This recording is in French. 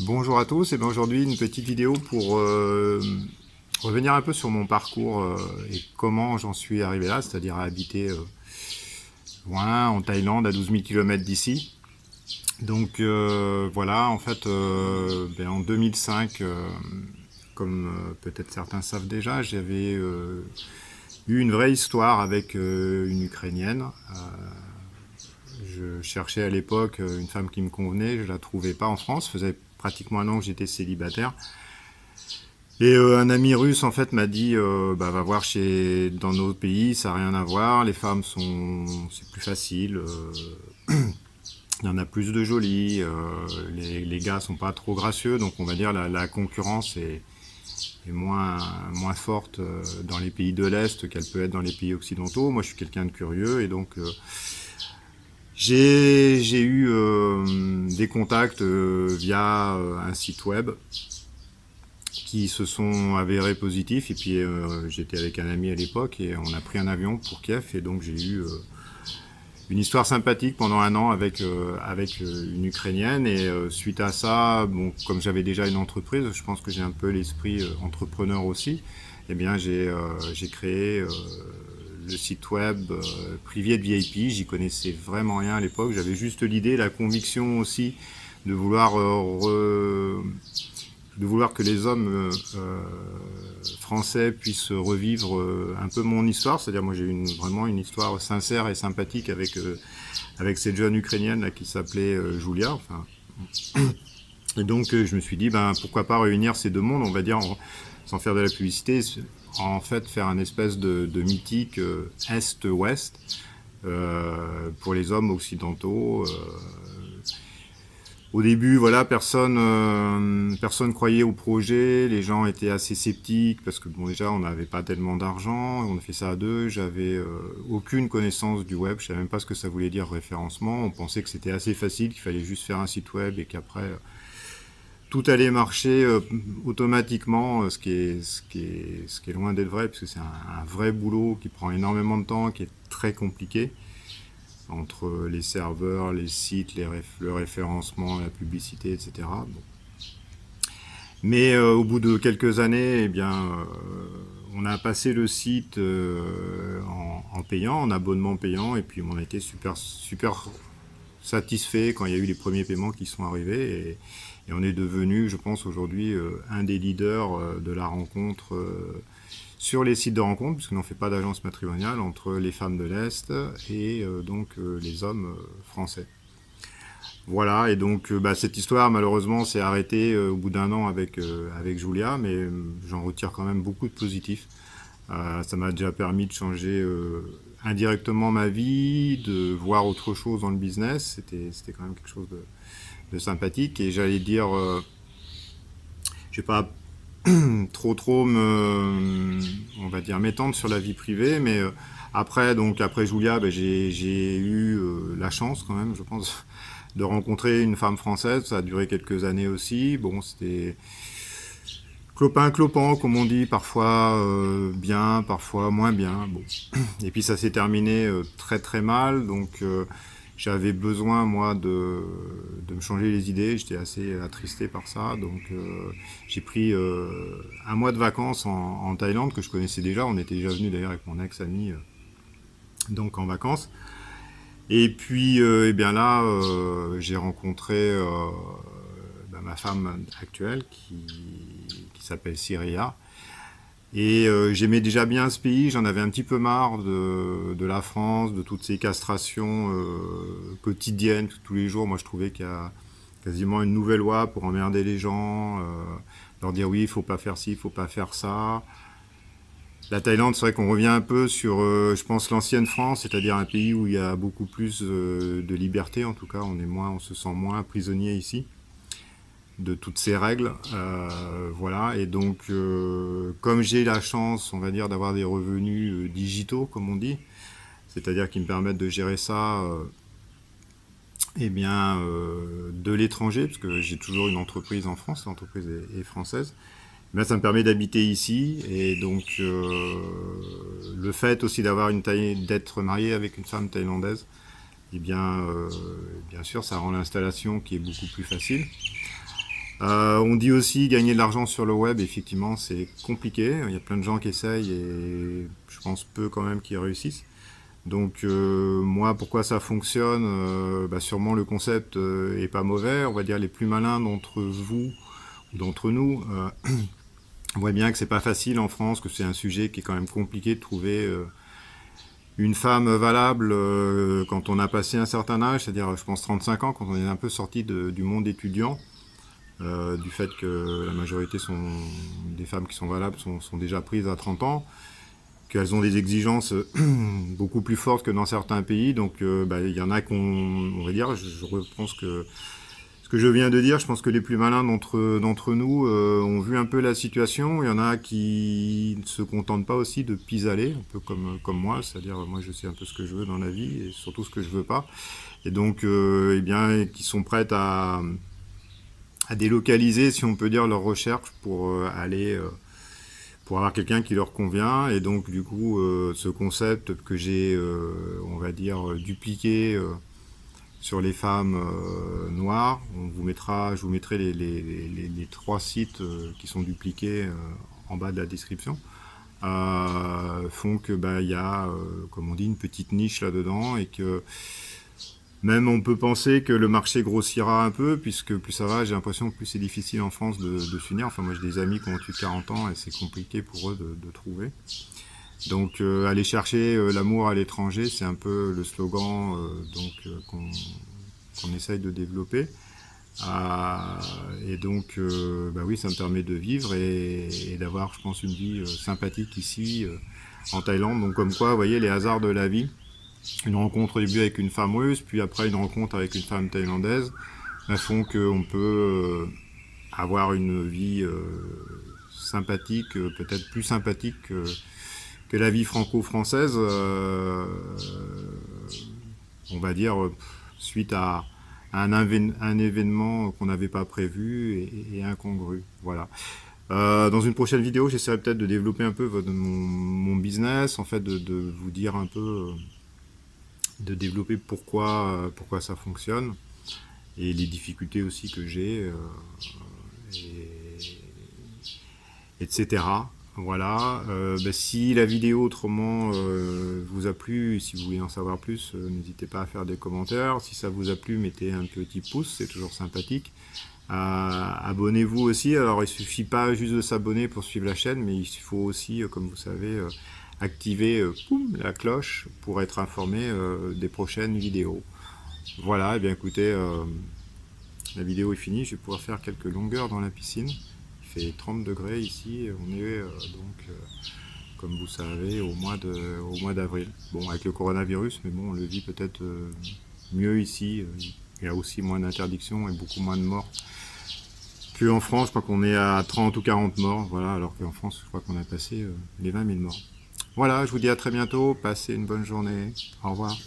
Bonjour à tous, et bien aujourd'hui une petite vidéo pour revenir un peu sur mon parcours et comment j'en suis arrivé là, c'est-à-dire à habiter loin en Thaïlande à 12 000 km d'ici. Donc voilà, en fait en 2005, comme peut-être certains savent déjà, j'avais eu une vraie histoire avec une Ukrainienne. Je cherchais à l'époque une femme qui me convenait, je la trouvais pas en France, ça faisait pratiquement un an que j'étais célibataire. Et un ami russe en fait m'a dit va voir dans nos pays, ça n'a rien à voir, les femmes c'est plus facile, il y en a plus de jolies, les gars sont pas trop gracieux, donc on va dire la concurrence est moins forte dans les pays de l'Est qu'elle peut être dans les pays occidentaux. Moi je suis quelqu'un de curieux et donc j'ai eu des contacts via un site web qui se sont avérés positifs. Et puis j'étais avec un ami à l'époque et on a pris un avion pour Kiev. Et donc j'ai eu une histoire sympathique pendant un an avec une Ukrainienne. Et suite à ça, bon, comme j'avais déjà une entreprise, je pense que j'ai un peu l'esprit entrepreneur aussi. Eh bien j'ai créé le site web Priviet VIP. J'y connaissais vraiment rien à l'époque. J'avais juste l'idée, la conviction aussi de vouloir que les hommes français puissent revivre un peu mon histoire. C'est-à-dire moi j'ai eu vraiment une histoire sincère et sympathique avec cette jeune Ukrainienne là, qui s'appelait Julia. Enfin, et donc je me suis dit pourquoi pas réunir ces deux mondes, on va dire, sans faire de la publicité, en fait faire un espèce de mythique Est-Ouest pour les hommes occidentaux. Au début, voilà, personne croyait au projet. Les gens étaient assez sceptiques parce que bon, déjà, on n'avait pas tellement d'argent. On a fait ça à deux. J'avais aucune connaissance du web. Je savais même pas ce que ça voulait dire référencement. On pensait que c'était assez facile, qu'il fallait juste faire un site web et qu'après tout allait marcher automatiquement. Ce qui est loin d'être vrai, parce que c'est un vrai boulot qui prend énormément de temps, qui est très compliqué, entre les serveurs, les sites, le référencement, la publicité, etc. Bon. Mais au bout de quelques années, on a passé le site en payant, en abonnement payant, et puis on a été super, super satisfait quand il y a eu les premiers paiements qui sont arrivés. Et on est devenu, je pense, aujourd'hui un des leaders de la rencontre sur les sites de rencontre, puisqu'on n'en fait pas d'agence matrimoniale, entre les femmes de l'Est et les hommes français. Voilà, et donc cette histoire malheureusement s'est arrêtée au bout d'un an avec Julia, mais j'en retire quand même beaucoup de positifs. Ça m'a déjà permis de changer indirectement ma vie, de voir autre chose dans le business. C'était quand même quelque chose de sympathique, et j'allais dire, je vais pas trop on va dire, m'étendre sur la vie privée, mais après Julia, j'ai eu la chance quand même, je pense, de rencontrer une femme française. Ça a duré quelques années aussi. Bon, c'était clopin-clopant, comme on dit, parfois bien, parfois moins bien. Bon. Et puis ça s'est terminé très très mal, donc j'avais besoin, moi, de me changer les idées. J'étais assez attristé par ça. Donc, j'ai pris un mois de vacances en Thaïlande, que je connaissais déjà. On était déjà venu d'ailleurs avec mon ex-ami donc en vacances. Et puis, là, j'ai rencontré ma femme actuelle qui s'appelle Syria. Et j'aimais déjà bien ce pays, j'en avais un petit peu marre de la France, de toutes ces castrations quotidiennes, tous les jours. Moi je trouvais qu'il y a quasiment une nouvelle loi pour emmerder les gens, leur dire oui, il faut pas faire ci, il faut pas faire ça. La Thaïlande, c'est vrai qu'on revient un peu sur, je pense, l'ancienne France, c'est-à-dire un pays où il y a beaucoup plus de liberté. En tout cas, on se sent moins prisonnier ici de toutes ces règles, voilà. Et donc comme j'ai la chance, on va dire, d'avoir des revenus digitaux, comme on dit, c'est-à-dire qui me permettent de gérer ça de l'étranger, parce que j'ai toujours une entreprise en France, l'entreprise est française. Ça me permet d'habiter ici, et donc le fait aussi d'être marié avec une femme thaïlandaise, bien sûr, ça rend l'installation qui est beaucoup plus facile. On dit aussi gagner de l'argent sur le web, effectivement, c'est compliqué. Il y a plein de gens qui essayent et je pense peu quand même qui réussissent. Donc moi, pourquoi ça fonctionne sûrement le concept est pas mauvais. On va dire les plus malins d'entre vous ou d'entre nous on voit bien que c'est pas facile en France, que c'est un sujet qui est quand même compliqué de trouver une femme valable quand on a passé un certain âge, c'est-à-dire je pense 35 ans, quand on est un peu sorti du monde étudiant. Du fait que la majorité des femmes qui sont valables sont déjà prises à 30 ans, qu'elles ont des exigences beaucoup plus fortes que dans certains pays. Donc il y en a on va dire, je reprends ce que je viens de dire, je pense que les plus malins d'entre nous ont vu un peu la situation. Il y en a qui ne se contentent pas aussi de pis-aller, un peu comme moi, c'est-à-dire moi je sais un peu ce que je veux dans la vie et surtout ce que je veux pas. Et donc eh bien, qui sont prêtes à délocaliser, si on peut dire, leurs recherches pour aller pour avoir quelqu'un qui leur convient. Et donc du coup ce concept que j'ai on va dire dupliqué sur les femmes noires, je vous mettrai les 3 sites qui sont dupliqués en bas de la description, font que il y a comme on dit une petite niche là dedans et que même on peut penser que le marché grossira un peu, puisque plus ça va, j'ai l'impression que plus c'est difficile en France de s'unir. Enfin, moi j'ai des amis qui ont au-dessus de 40 ans et c'est compliqué pour eux de trouver. Donc aller chercher l'amour à l'étranger, c'est un peu le slogan qu'on essaye de développer. Et donc oui, ça me permet de vivre et d'avoir, je pense, une vie sympathique ici en Thaïlande. Donc comme quoi, vous voyez, les hasards de la vie. Une rencontre au début avec une femme russe, puis après une rencontre avec une femme thaïlandaise, font qu'on peut avoir une vie sympathique, peut-être plus sympathique que la vie franco-française, on va dire, suite à un événement qu'on n'avait pas prévu et incongru. Voilà. Dans une prochaine vidéo, j'essaierai peut-être de développer un peu mon business, en fait, de vous dire un peu de développer pourquoi ça fonctionne et les difficultés aussi que j'ai etc. Voilà. Si la vidéo autrement vous a plu, si vous voulez en savoir plus, n'hésitez pas à faire des commentaires. Si ça vous a plu, mettez un petit pouce, c'est toujours sympathique. Abonnez-vous aussi. Alors il suffit pas juste de s'abonner pour suivre la chaîne, mais il faut aussi, comme vous savez, activer la cloche pour être informé des prochaines vidéos. Voilà, et bien écoutez, la vidéo est finie, je vais pouvoir faire quelques longueurs dans la piscine. Il fait 30 degrés ici, on est comme vous savez, au mois d'avril. Bon, avec le coronavirus, mais bon, on le vit peut-être mieux ici. Il y a aussi moins d'interdictions et beaucoup moins de morts qu'en France. Je crois qu'on est à 30 ou 40 morts, voilà, alors qu'en France, je crois qu'on a passé les 20 000 morts. Voilà, je vous dis à très bientôt, passez une bonne journée, au revoir.